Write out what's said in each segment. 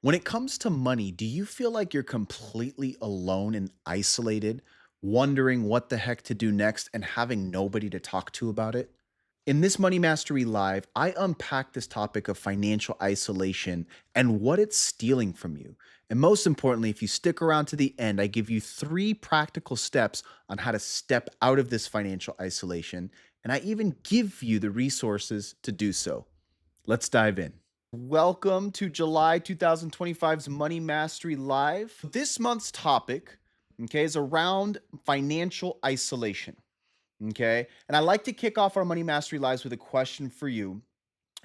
When it comes to money, do you feel like you're completely alone and isolated, wondering what the heck to do next and having nobody to talk to about it? In this Money Mastery Live, I unpack this topic of financial isolation and what it's stealing from you. And most importantly, if you stick around to the end, I give you three practical steps on how to step out of this financial isolation. And I even give you the resources to do so. Let's dive in. Welcome to July 2025's Money Mastery Live. This month's topic, okay, is around financial isolation. Okay. And I like to kick off our Money Mastery Lives with a question for you.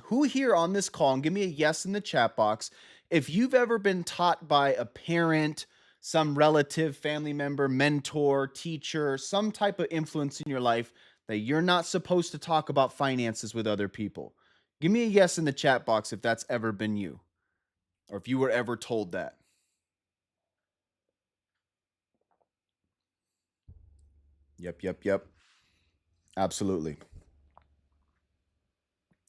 Who here on this call, and give me a yes in the chat box, if you've ever been taught by a parent, some relative, family member, mentor, teacher, some type of influence in your life that you're not supposed to talk about finances with other people? Give me a yes in the chat box if that's ever been you or if you were ever told that. Yep. Absolutely.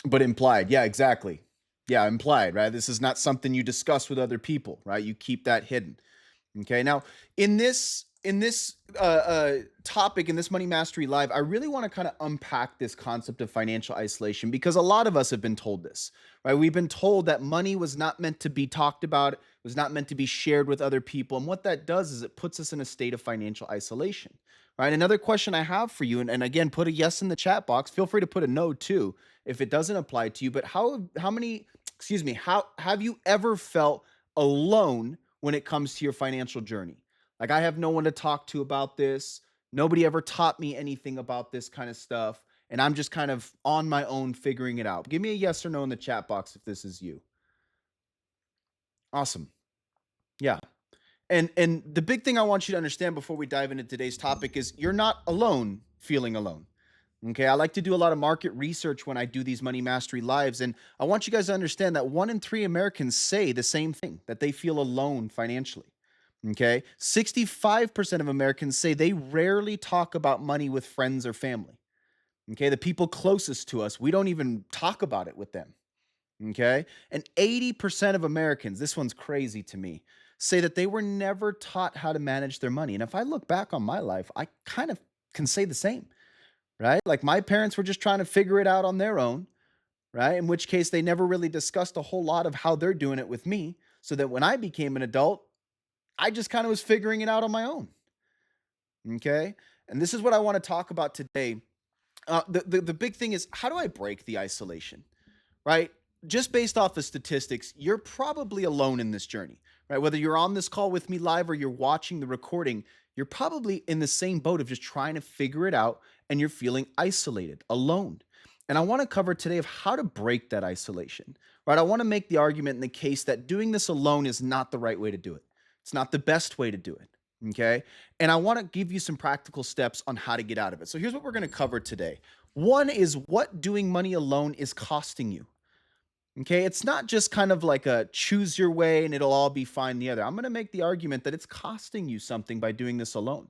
But implied. Yeah, exactly. Yeah, implied, right? This is not something you discuss with other people, right? You keep that hidden. Okay. Now, in this topic in this Money Mastery Live, I really want to kind of unpack this concept of financial isolation because a lot of us have been told this, right? We've been told that money was not meant to be talked about, was not meant to be shared with other people, and what that does is it puts us in a state of financial isolation, right? Another question I have for you, and again, put a yes in the chat box. Feel free to put a no too if it doesn't apply to you. But how many? Excuse me. How have you ever felt alone when it comes to your financial journey? Like, I have no one to talk to about this. Nobody ever taught me anything about this kind of stuff. And I'm just kind of on my own figuring it out. Give me a yes or no in the chat box if this is you. Awesome. Yeah. And the big thing I want you to understand before we dive into today's topic is you're not alone feeling alone. Okay, I like to do a lot of market research when I do these Money Mastery Lives. And I want you guys to understand that 1 in 3 Americans say the same thing, that they feel alone financially. Okay, 65% of Americans say they rarely talk about money with friends or family. Okay, the people closest to us, we don't even talk about it with them. Okay, and 80% of Americans, this one's crazy to me, say that they were never taught how to manage their money. And if I look back on my life, I kind of can say the same, right? Like, my parents were just trying to figure it out on their own, right? In which case they never really discussed a whole lot of how they're doing it with me. So that when I became an adult, I just kind of was figuring it out on my own. Okay. And this is what I want to talk about today. The big thing is, how do I break the isolation, right? Just based off of statistics, you're probably alone in this journey, right? Whether you're on this call with me live or you're watching the recording, you're probably in the same boat of just trying to figure it out and you're feeling isolated, alone. And I want to cover today of how to break that isolation, right? I want to make the argument in the case that doing this alone is not the right way to do it. It's not the best way to do it. Okay. And I want to give you some practical steps on how to get out of it. So here's what we're going to cover today. One is what doing money alone is costing you. Okay, it's not just kind of like a choose your way and it'll all be fine the other. I'm going to make the argument that it's costing you something by doing this alone.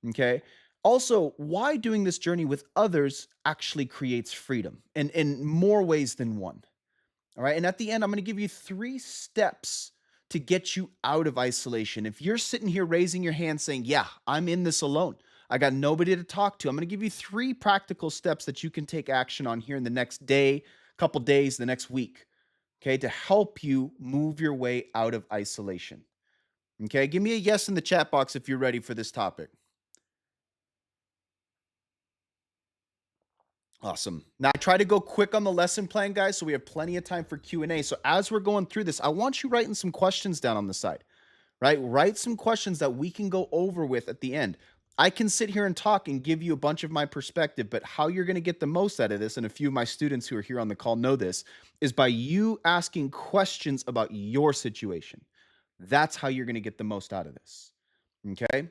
Okay. Also, why doing this journey with others actually creates freedom and in more ways than one. All right. And at the end, I'm going to give you 3 steps to get you out of isolation. If you're sitting here raising your hand saying, yeah, I'm in this alone, I got nobody to talk to, I'm going to give you 3 practical steps that you can take action on here in the next day, couple days, the next week. Okay. To help you move your way out of isolation. Okay. Give me a yes in the chat box if you're ready for this topic. Awesome. Now I try to go quick on the lesson plan, guys, so we have plenty of time for Q&A. So as we're going through this, I want you writing some questions down on the side, right? Write some questions that we can go over with at the end. I can sit here and talk and give you a bunch of my perspective, but how you're going to get the most out of this, and a few of my students who are here on the call know this, is by you asking questions about your situation. That's how you're going to get the most out of this. Okay?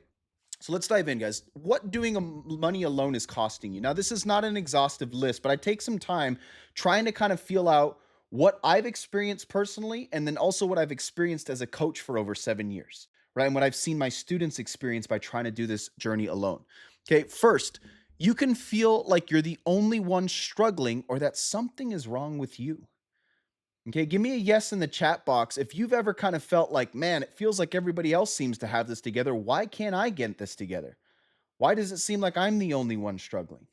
So let's dive in, guys. What doing money alone is costing you. Now, this is not an exhaustive list, but I take some time trying to kind of feel out what I've experienced personally, and then also what I've experienced as a coach for over 7 years, right? And what I've seen my students experience by trying to do this journey alone. Okay, first, you can feel like you're the only one struggling or that something is wrong with you. Okay, give me a yes in the chat box if you've ever kind of felt like, man, it feels like everybody else seems to have this together. Why can't I get this together? Why does it seem like I'm the only one struggling?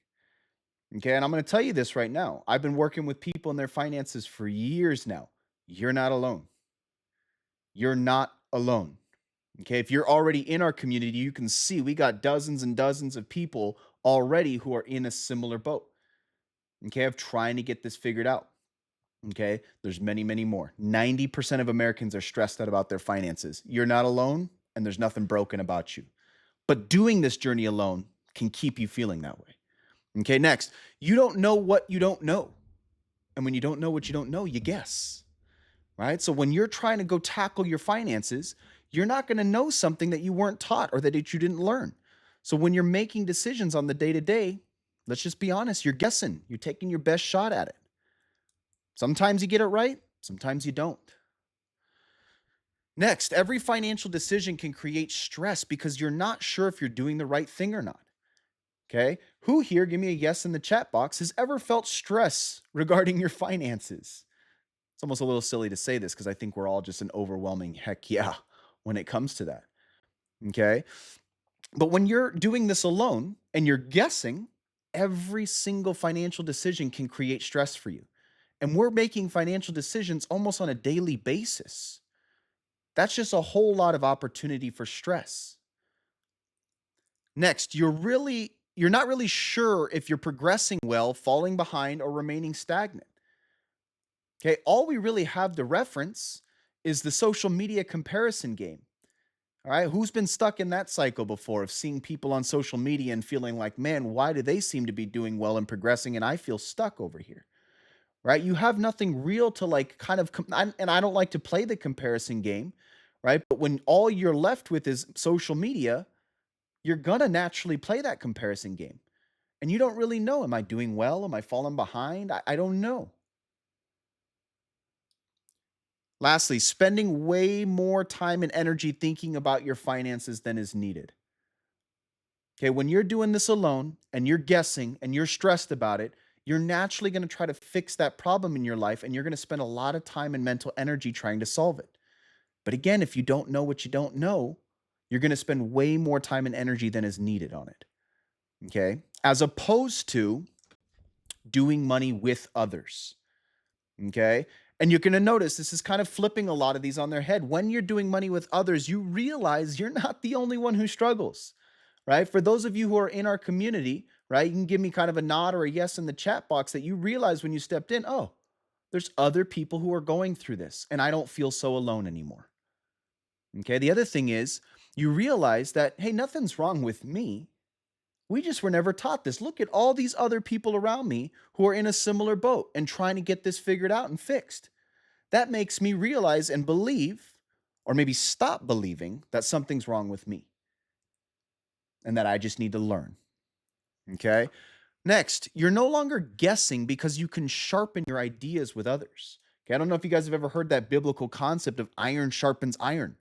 Okay, and I'm going to tell you this right now. I've been working with people in their finances for years now. You're not alone. You're not alone. Okay, if you're already in our community, you can see we got dozens and dozens of people already who are in a similar boat. Okay, of trying to get this figured out. Okay, there's many, many more. 90% of Americans are stressed out about their finances. You're not alone, and there's nothing broken about you. But doing this journey alone can keep you feeling that way. Okay, next, you don't know what you don't know. And when you don't know what you don't know, you guess, right? So when you're trying to go tackle your finances, you're not going to know something that you weren't taught or that you didn't learn. So when you're making decisions on the day to day, let's just be honest, you're guessing, you're taking your best shot at it. Sometimes you get it right, sometimes you don't. Next, every financial decision can create stress because you're not sure if you're doing the right thing or not. Okay. Who here, give me a yes in the chat box, has ever felt stress regarding your finances? It's almost a little silly to say this because I think we're all just an overwhelming heck yeah when it comes to that. Okay. But when you're doing this alone and you're guessing, every single financial decision can create stress for you. And we're making financial decisions almost on a daily basis. That's just a whole lot of opportunity for stress. Next, you're not really sure if you're progressing well, falling behind, or remaining stagnant. Okay, all we really have to reference is the social media comparison game. All right, who's been stuck in that cycle before of seeing people on social media and feeling like, man, why do they seem to be doing well and progressing and I feel stuck over here? Right? You have nothing real to like kind of, and I don't like to play the comparison game, right? But when all you're left with is social media, you're gonna naturally play that comparison game. And you don't really know, am I doing well? Am I falling behind? I don't know. Lastly, spending way more time and energy thinking about your finances than is needed. Okay, when you're doing this alone and you're guessing and you're stressed about it, you're naturally going to try to fix that problem in your life and you're going to spend a lot of time and mental energy trying to solve it. But again, if you don't know what you don't know, you're going to spend way more time and energy than is needed on it. Okay, as opposed to doing money with others. Okay. And you're going to notice this is kind of flipping a lot of these on their head. When you're doing money with others, you realize you're not the only one who struggles, right? For those of you who are in our community, right, you can give me kind of a nod or a yes in the chat box that you realize when you stepped in, oh, there's other people who are going through this and I don't feel so alone anymore. Okay. The other thing is you realize that, hey, nothing's wrong with me. We just were never taught this. Look at all these other people around me who are in a similar boat and trying to get this figured out and fixed. That makes me realize and believe, or maybe stop believing, that something's wrong with me and that I just need to learn. Okay. Next, you're no longer guessing because you can sharpen your ideas with others. Okay. I don't know if you guys have ever heard that biblical concept of iron sharpens iron.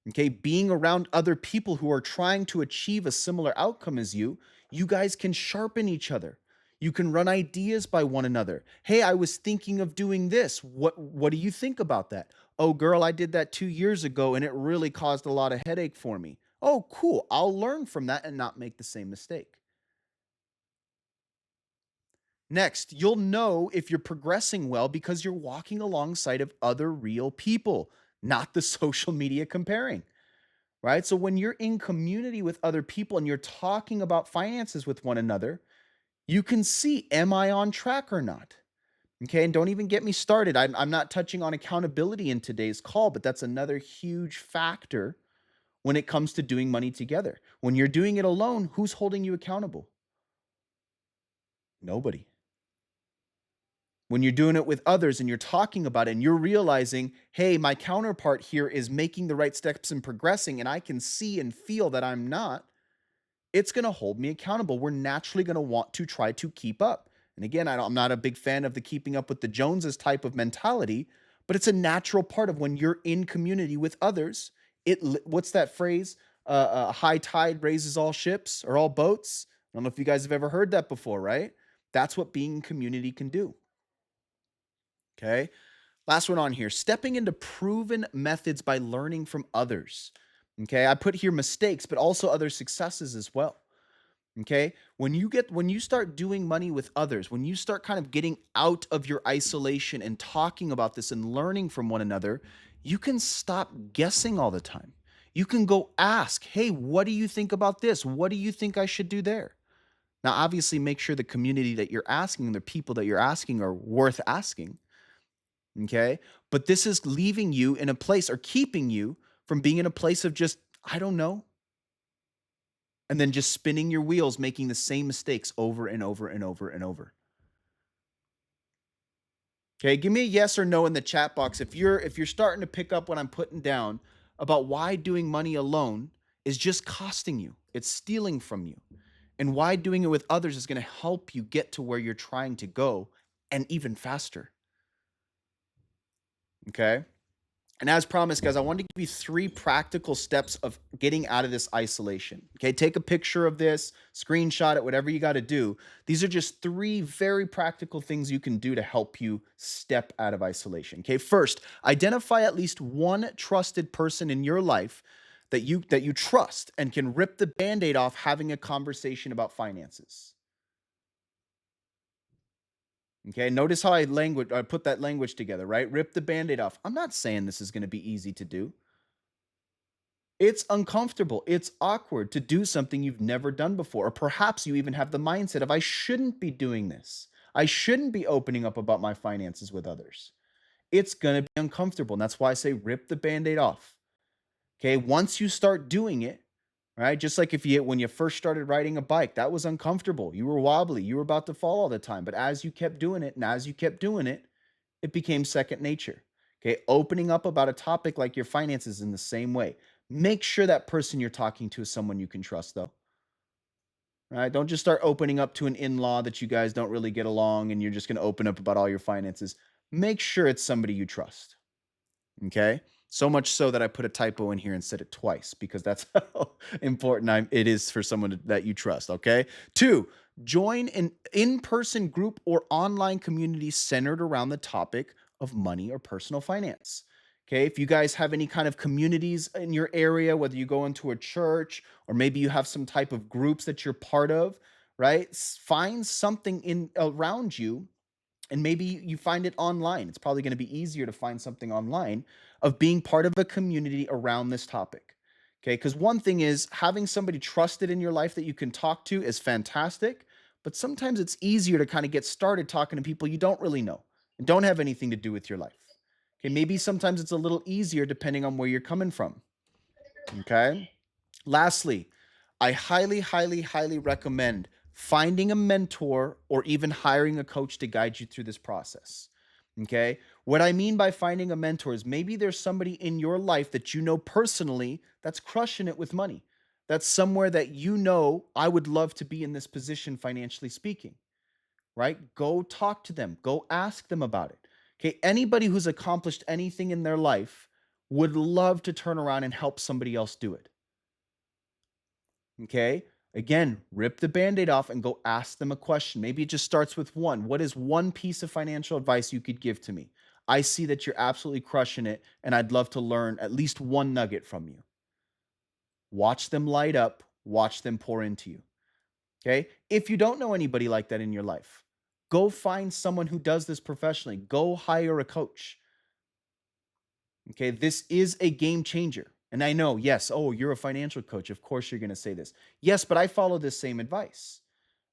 Okay, being around other people who are trying to achieve a similar outcome as you guys can sharpen each other. You can run ideas by one another. Hey, I was thinking of doing this. What do you think about that? Oh, girl, I did that 2 years ago and it really caused a lot of headache for me. Oh, cool. I'll learn from that and not make the same mistake. Next, you'll know if you're progressing well because you're walking alongside of other real people, not the social media comparing. Right? So when you're in community with other people and you're talking about finances with one another, you can see, am I on track or not? Okay. And don't even get me started. I'm not touching on accountability in today's call, but that's another huge factor when it comes to doing money together. When you're doing it alone, who's holding you accountable? Nobody. When you're doing it with others and you're talking about it and you're realizing, hey, my counterpart here is making the right steps and progressing, and I can see and feel that I'm not, it's going to hold me accountable. We're naturally going to want to try to keep up. And again, I'm not a big fan of the keeping up with the Joneses type of mentality, but it's a natural part of when you're in community with others. What's that phrase? High tide raises all ships or all boats. I don't know if you guys have ever heard that before, right? That's what being in community can do. Okay. Last one on here, stepping into proven methods by learning from others. Okay, I put here mistakes, but also other successes as well. Okay, when you start doing money with others, when you start kind of getting out of your isolation and talking about this and learning from one another, you can stop guessing all the time. You can go ask, hey, what do you think about this? What do you think I should do there? Now, obviously, make sure the community that you're asking, the people that you're asking are worth asking. Okay. But this is leaving you in a place or keeping you from being in a place of just, I don't know. And then just spinning your wheels, making the same mistakes over and over and over and over. Okay. Give me a yes or no in the chat box if you're starting to pick up what I'm putting down about why doing money alone is just costing you. It's stealing from you. And why doing it with others is going to help you get to where you're trying to go and even faster. Okay. And as promised, guys, I wanted to give you 3 practical steps of getting out of this isolation. Okay, take a picture of this, screenshot it, whatever you got to do. These are just 3 very practical things you can do to help you step out of isolation. Okay, first, identify at least one trusted person in your life that you trust and can rip the band-aid off having a conversation about finances. Okay, notice how I put that language together, right? Rip the band-aid off. I'm not saying this is going to be easy to do. It's uncomfortable. It's awkward to do something you've never done before. Or perhaps you even have the mindset of, I shouldn't be doing this. I shouldn't be opening up about my finances with others. It's going to be uncomfortable. And that's why I say rip the band aid off. Okay. Once you start doing it, right? Just like when you first started riding a bike, that was uncomfortable. You were wobbly. You were about to fall all the time. But as you kept doing it and as you kept doing it, it became second nature. Okay. Opening up about a topic like your finances in the same way. Make sure that person you're talking to is someone you can trust, though. Right? Don't just start opening up to an in law that you guys don't really get along and you're just going to open up about all your finances. Make sure it's somebody you trust. Okay. So much so that I put a typo in here and said it twice because that's how important it is for someone that you trust. Okay. 2, join an in person group or online community centered around the topic of money or personal finance. Okay. If you guys have any kind of communities in your area, whether you go into a church or maybe you have some type of groups that you're part of, right? Find something in around you and maybe you find it online. It's probably going to be easier to find something online of being part of a community around this topic. Okay. Because one thing is having somebody trusted in your life that you can talk to is fantastic. But sometimes it's easier to kind of get started talking to people you don't really know and don't have anything to do with your life. Okay. Maybe sometimes it's a little easier depending on where you're coming from. Okay. Lastly, I highly, highly, highly recommend finding a mentor or even hiring a coach to guide you through this process. Okay. What I mean by finding a mentor is maybe there's somebody in your life that you know personally that's crushing it with money. That's somewhere that you know I would love to be in this position, financially speaking, right? Go talk to them, go ask them about it. Okay. Anybody who's accomplished anything in their life would love to turn around and help somebody else do it. Okay. Again, rip the band aid off and go ask them a question. Maybe it just starts with one. What is one piece of financial advice you could give to me? I see that you're absolutely crushing it, and I'd love to learn at least one nugget from you. Watch them light up, watch them pour into you. Okay. If you don't know anybody like that in your life, go find someone who does this professionally. Go hire a coach. Okay, this is a game changer. And I know, yes, oh, you're a financial coach. Of course, you're going to say this. Yes, but I follow this same advice,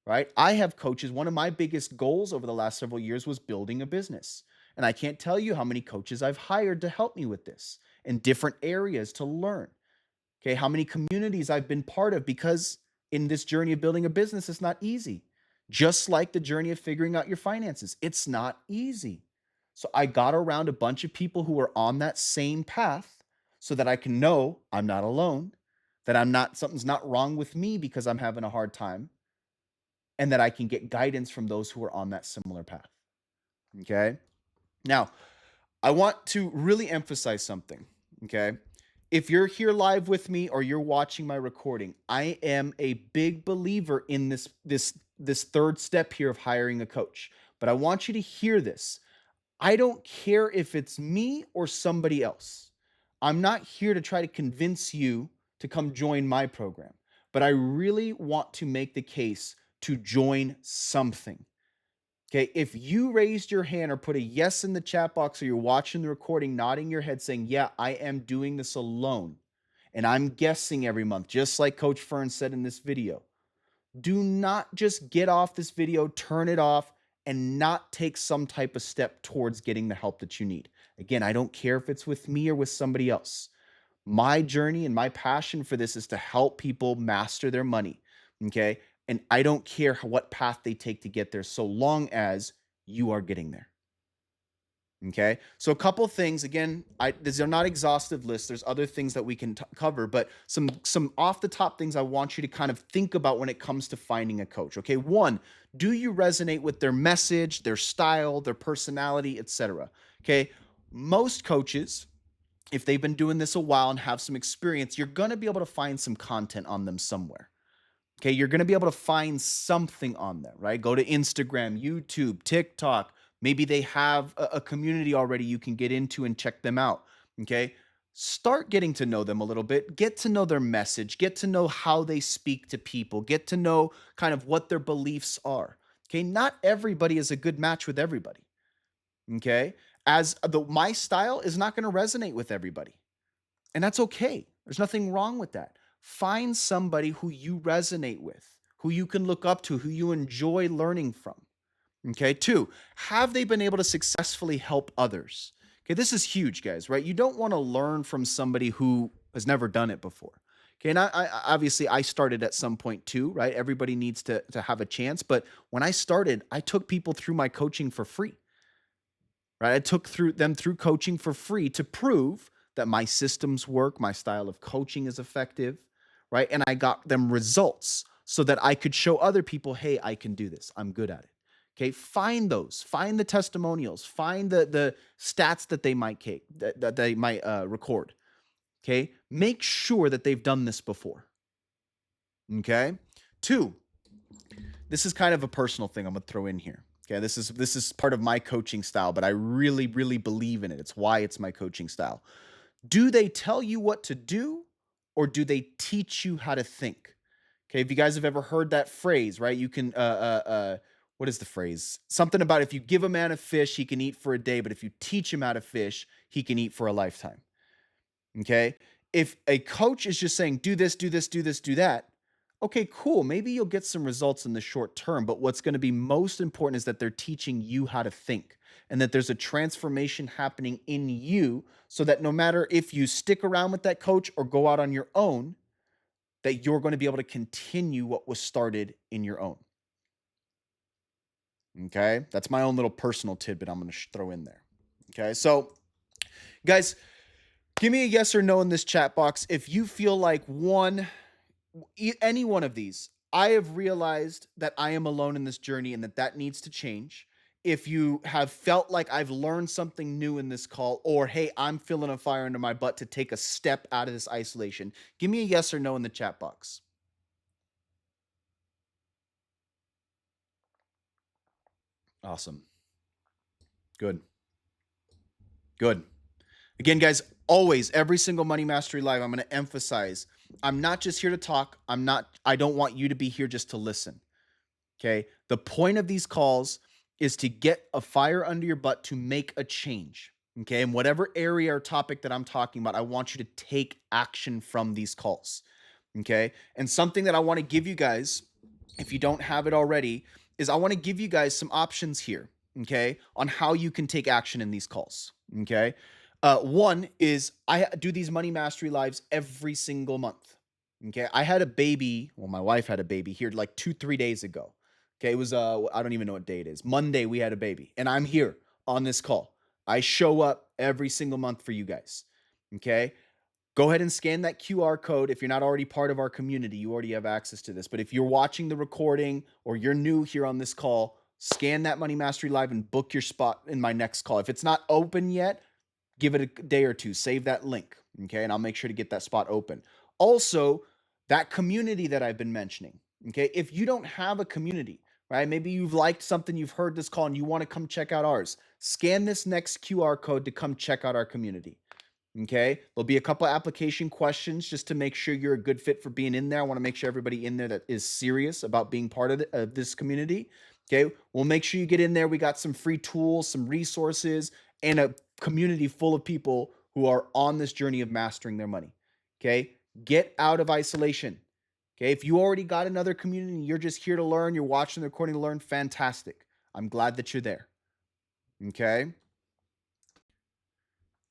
right? I have coaches. One of my biggest goals over the last several years was building a business. And I can't tell you how many coaches I've hired to help me with this in different areas to learn. Okay, how many communities I've been part of because in this journey of building a business, it's not easy. Just like the journey of figuring out your finances, it's not easy. So I got around a bunch of people who are on that same path so that I can know I'm not alone, that something's not wrong with me because I'm having a hard time, and that I can get guidance from those who are on that similar path. Okay. Now, I want to really emphasize something. Okay. If you're here live with me or you're watching my recording, I am a big believer in this third step here of hiring a coach. But I want you to hear this. I don't care if it's me or somebody else. I'm not here to try to convince you to come join my program, but I really want to make the case to join something. Okay, if you raised your hand or put a yes in the chat box or you're watching the recording, nodding your head saying, yeah, I am doing this alone, and I'm guessing every month, just like Coach Fern said in this video, do not just get off this video, turn it off, and not take some type of step towards getting the help that you need. Again, I don't care if it's with me or with somebody else. My journey and my passion for this is to help people master their money. Okay. And I don't care what path they take to get there, so long as you are getting there. Okay. So a couple things, again, these are not exhaustive lists. There's other things that we can cover, but some off the top things I want you to kind of think about when it comes to finding a coach. Okay. One, do you resonate with their message, their style, their personality, etc.? Okay. Most coaches, if they've been doing this a while and have some experience, you're going to be able to find some content on them somewhere. Okay, you're going to be able to find something on there, right? Go to Instagram, YouTube, TikTok. Maybe they have a community already you can get into and check them out. Okay, start getting to know them a little bit. Get to know their message. Get to know how they speak to people. Get to know kind of what their beliefs are. Okay, not everybody is a good match with everybody. Okay, as my style is not going to resonate with everybody. And that's okay. There's nothing wrong with that. Find somebody who you resonate with, who you can look up to, who you enjoy learning from. Okay. Two, have they been able to successfully help others? Okay. This is huge, guys, right? You don't want to learn from somebody who has never done it before. Okay. And obviously I started at some point too, right? Everybody needs to have a chance. But when I started, I took people through my coaching for free, right? I took them through coaching for free to prove that my systems work, my style of coaching is effective, right? And I got them results so that I could show other people, hey, I can do this. I'm good at it. Okay, find those, find the testimonials, find the stats that they might record. Okay, make sure that they've done this before. Okay, two, this is kind of a personal thing I'm gonna throw in here. Okay, this is part of my coaching style, but I really, really believe in it. It's why it's my coaching style. Do they tell you what to do, or do they teach you how to think? Okay, if you guys have ever heard that phrase, right? You can what is the phrase? Something about if you give a man a fish, he can eat for a day, but if you teach him how to fish, he can eat for a lifetime. Okay? If a coach is just saying do this, do this, do this, do that, okay, cool. Maybe you'll get some results in the short term, but what's going to be most important is that they're teaching you how to think and that there's a transformation happening in you so that no matter if you stick around with that coach or go out on your own, that you're going to be able to continue what was started in your own. Okay? That's my own little personal tidbit I'm going to throw in there. Okay? So, guys, give me a yes or no in this chat box if you feel like any one of these, I have realized that I am alone in this journey and that needs to change. If you have felt like I've learned something new in this call, or hey, I'm feeling a fire under my butt to take a step out of this isolation, give me a yes or no in the chat box. Awesome. Good. Good. Again, guys, always, every single Money Mastery Live, I'm going to emphasize I'm not just here to talk. I don't want you to be here just to listen. Okay. The point of these calls is to get a fire under your butt to make a change. Okay. And whatever area or topic that I'm talking about, I want you to take action from these calls. Okay. And something that I want to give you guys, if you don't have it already, is I want to give you guys some options here. Okay. On how you can take action in these calls. Okay. One is I do these Money Mastery Lives every single month. Okay. I had a baby. Well, my wife had a baby here like 2-3 days ago. Okay. It was, I don't even know what day it is. Monday, we had a baby, and I'm here on this call. I show up every single month for you guys. Okay. Go ahead and scan that QR code. If you're not already part of our community, you already have access to this. But if you're watching the recording or you're new here on this call, scan that Money Mastery Live and book your spot in my next call. If it's not open yet, give it a day or two, save that link, okay? And I'll make sure to get that spot open. Also, that community that I've been mentioning, okay? If you don't have a community, right? Maybe you've liked something, you've heard this call, and you want to come check out ours. Scan this next QR code to come check out our community. Okay. There'll be a couple application questions just to make sure you're a good fit for being in there. I want to make sure everybody in there that is serious about being part of this community. Okay. We'll make sure you get in there. We got some free tools, some resources, and a community full of people who are on this journey of mastering their money. Okay. Get out of isolation. Okay. If you already got another community and you're just here to learn, you're watching the recording to learn, fantastic. I'm glad that you're there. Okay.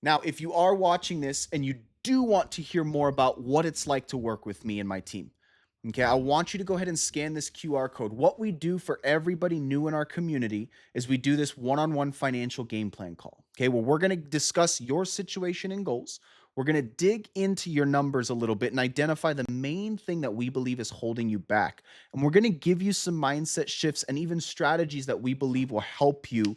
Now, if you are watching this and you do want to hear more about what it's like to work with me and my team, okay, I want you to go ahead and scan this QR code. What we do for everybody new in our community is we do this one-on-one financial game plan call. Okay, well, we're going to discuss your situation and goals. We're going to dig into your numbers a little bit and identify the main thing that we believe is holding you back. And we're going to give you some mindset shifts and even strategies that we believe will help you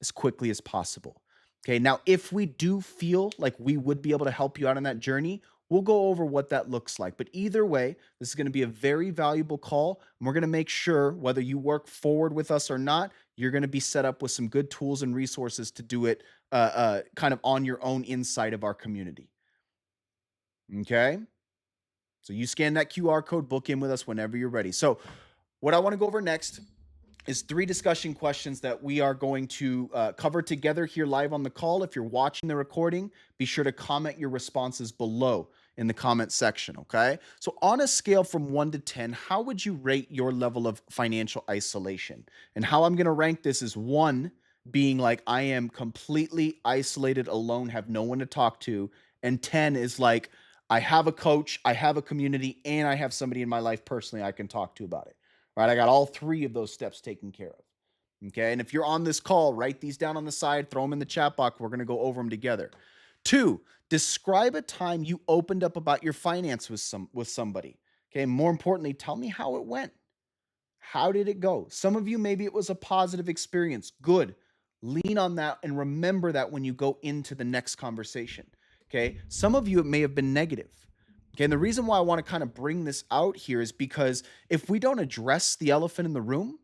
as quickly as possible. Okay, now if we do feel like we would be able to help you out on that journey, we'll go over what that looks like. But either way, this is going to be a very valuable call. And we're going to make sure whether you work forward with us or not, you're going to be set up with some good tools and resources to do it kind of on your own inside of our community. Okay, so you scan that QR code, book in with us whenever you're ready. So what I want to go over next is 3 discussion questions that we are going to cover together here live on the call. If you're watching the recording, be sure to comment your responses below in the comment section, okay? So on a scale from 1 to 10, how would you rate your level of financial isolation? And how I'm going to rank this is 1 being like I am completely isolated, alone, have no one to talk to, and 10 is like I have a coach, I have a community, and I have somebody in my life personally I can talk to about it. Right, I got all 3 of those steps taken care of. Okay, and if you're on this call, write these down on the side, throw them in the chat box. We're going to go over them together. 2, describe a time you opened up about your finance with somebody. Okay, more importantly, tell me how it went. How did it go? Some of you, maybe it was a positive experience. Good. Lean on that and remember that when you go into the next conversation. Okay, some of you, it may have been negative. Okay, and the reason why I want to kind of bring this out here is because if we don't address the elephant in the room,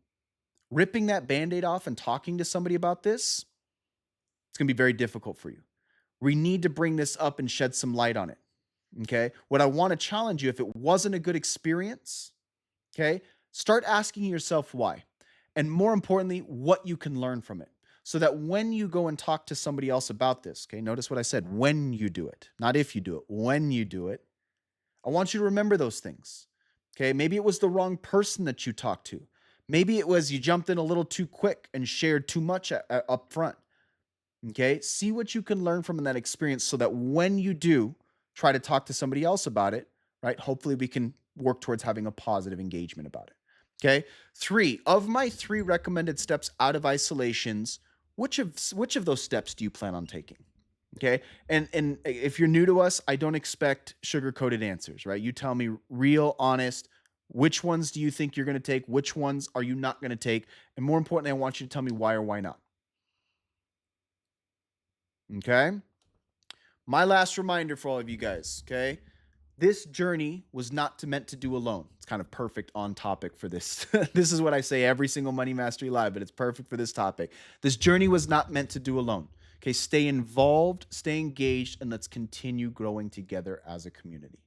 ripping that Band-Aid off and talking to somebody about this, it's going to be very difficult for you. We need to bring this up and shed some light on it. Okay, what I want to challenge you, if it wasn't a good experience, okay, start asking yourself why. And more importantly, what you can learn from it. So that when you go and talk to somebody else about this, okay, notice what I said, when you do it, not if you do it, when you do it, I want you to remember those things. Okay, maybe it was the wrong person that you talked to. Maybe it was you jumped in a little too quick and shared too much up front. Okay, see what you can learn from that experience so that when you do try to talk to somebody else about it, right, hopefully we can work towards having a positive engagement about it. Okay, 3 of my 3 recommended steps out of isolations, which of those steps do you plan on taking? Okay. And if you're new to us, I don't expect sugar-coated answers, right? You tell me real, honest, which ones do you think you're going to take? Which ones are you not going to take? And more importantly, I want you to tell me why or why not. Okay. My last reminder for all of you guys, okay? This journey was not meant to do alone. It's kind of perfect on topic for this. This is what I say every single Money Mastery Live, but it's perfect for this topic. This journey was not meant to do alone. Okay, stay involved, stay engaged, and let's continue growing together as a community.